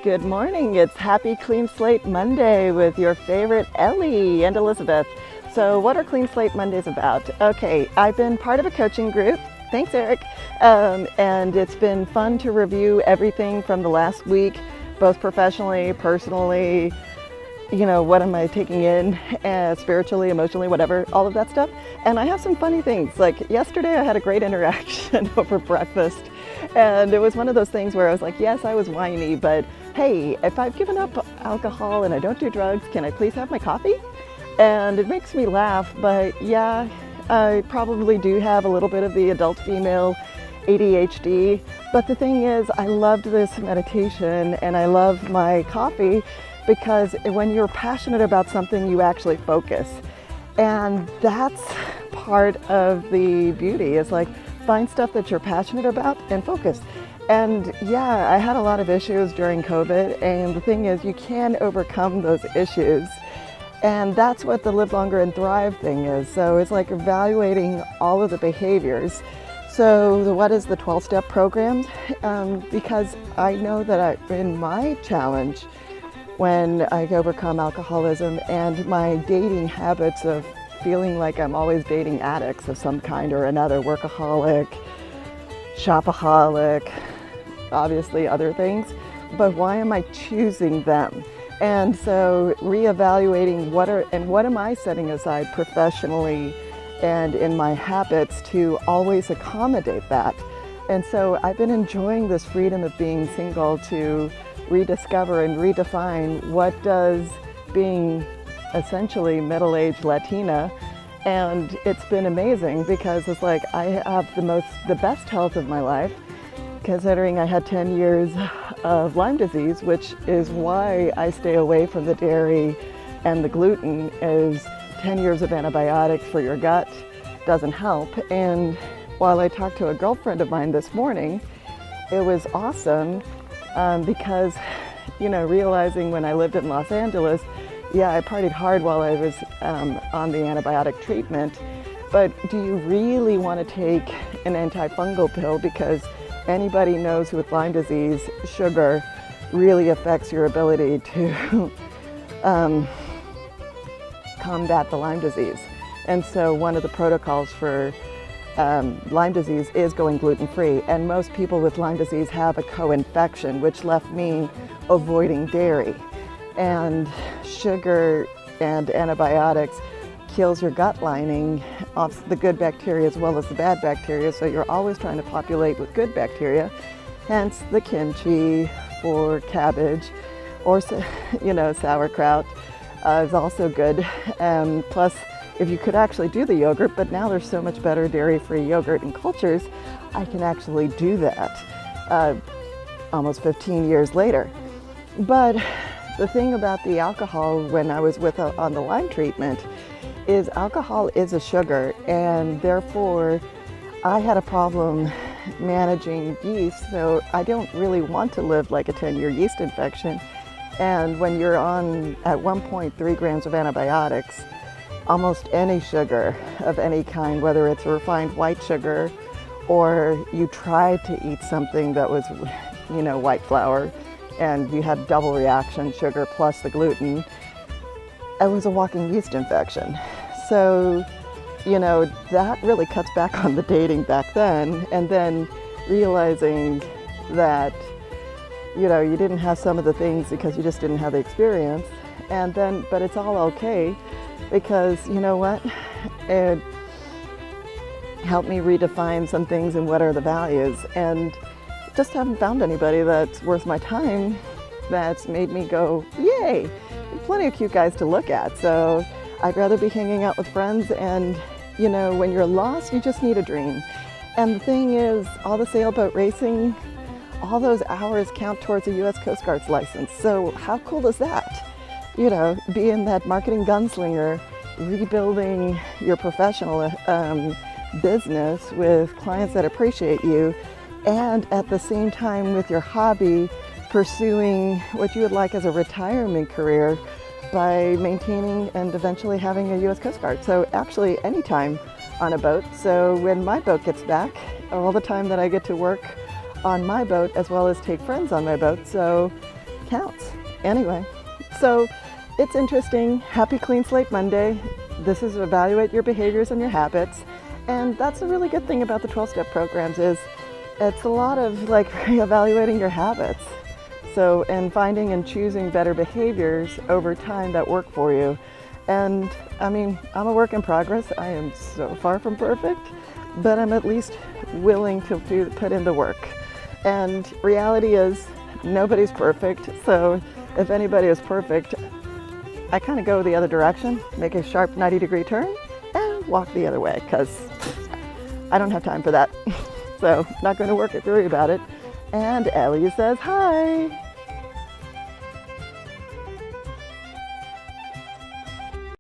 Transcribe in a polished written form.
Good morning. It's Happy Clean Slate Monday with your favorite Ellie and Elizabeth. So what are Clean Slate Mondays about? Okay, I've been part of a coaching group. Thanks, Eric. And it's been fun to review everything from the last week, both professionally, personally, what am I taking in, spiritually, emotionally, whatever, all of that stuff. And I have some funny things. Like yesterday I had a great interaction over breakfast. And it was one of those things where I was like, yes, I was whiny, but hey, if I've given up alcohol and I don't do drugs, can I please have my coffee? And it makes me laugh, but yeah, I probably do have a little bit of the adult female ADHD. But the thing is, I loved this meditation and I love my coffee because when you're passionate about something, you actually focus. And that's part of the beauty, is like, find stuff that you're passionate about and focus. And yeah, I had a lot of issues during COVID, and the thing is, you can overcome those issues. And that's what the Live Longer and Thrive thing is. So it's like evaluating all of the behaviors. So what is the 12-step program? Because I know that in my challenge, when I overcome alcoholism and my dating habits of feeling like I'm always dating addicts of some kind or another, workaholic, shopaholic, obviously other things, but why am I choosing them? And so reevaluating what am I setting aside professionally and in my habits to always accommodate that. And so I've been enjoying this freedom of being single to rediscover and redefine what does being essentially middle-aged Latina, and it's been amazing because it's like I have the best health of my life, considering I had 10 years of Lyme disease, which is why I stay away from the dairy and the gluten. Is 10 years of antibiotics for your gut doesn't help. And while I talked to a girlfriend of mine this morning, it was awesome because realizing when I lived in Los Angeles, yeah, I partied hard while I was on the antibiotic treatment, but do you really want to take an antifungal pill? Because anybody knows with Lyme disease, sugar really affects your ability to combat the Lyme disease. And so one of the protocols for Lyme disease is going gluten-free, and most people with Lyme disease have a co-infection, which left me avoiding dairy. And sugar and antibiotics kills your gut lining of the good bacteria as well as the bad bacteria, so you're always trying to populate with good bacteria, hence the kimchi for cabbage, or sauerkraut is also good. Plus, if you could actually do the yogurt, but now there's so much better dairy-free yogurt and cultures, I can actually do that almost 15 years later. But the thing about the alcohol when I was on the Lyme treatment is alcohol is a sugar, and therefore I had a problem managing yeast, so I don't really want to live like a 10-year yeast infection. And when you're on at 1.3 grams of antibiotics, almost any sugar of any kind, whether it's a refined white sugar or you tried to eat something that was white flour, and you had double reaction, sugar plus the gluten, it was a walking yeast infection. So, that really cuts back on the dating back then. And then realizing that, you didn't have some of the things because you just didn't have the experience. And then, but it's all okay because, you know what, it helped me redefine some things and what are the values. And just haven't found anybody that's worth my time that's made me go, yay. There's plenty of cute guys to look at, so I'd rather be hanging out with friends. And when you're lost, you just need a dream. And the thing is, all the sailboat racing, all those hours count towards a U.S. Coast Guard's license. So how cool is that? Being that marketing gunslinger, rebuilding your professional business with clients that appreciate you, and at the same time with your hobby, pursuing what you would like as a retirement career by maintaining and eventually having a U.S. Coast Guard. So actually anytime on a boat. So when my boat gets back, all the time that I get to work on my boat as well as take friends on my boat. So counts. Anyway, so it's interesting. Happy Clean Slate Monday. This is evaluate your behaviors and your habits. And that's a really good thing about the 12-step programs is it's a lot of like reevaluating your habits. So, and finding and choosing better behaviors over time that work for you. And I mean, I'm a work in progress. I am so far from perfect, but I'm at least willing to put in the work. And reality is nobody's perfect. So if anybody is perfect, I kind of go the other direction, make a sharp 90-degree turn and walk the other way because I don't have time for that. So not going to worry about it. And Ellie says hi.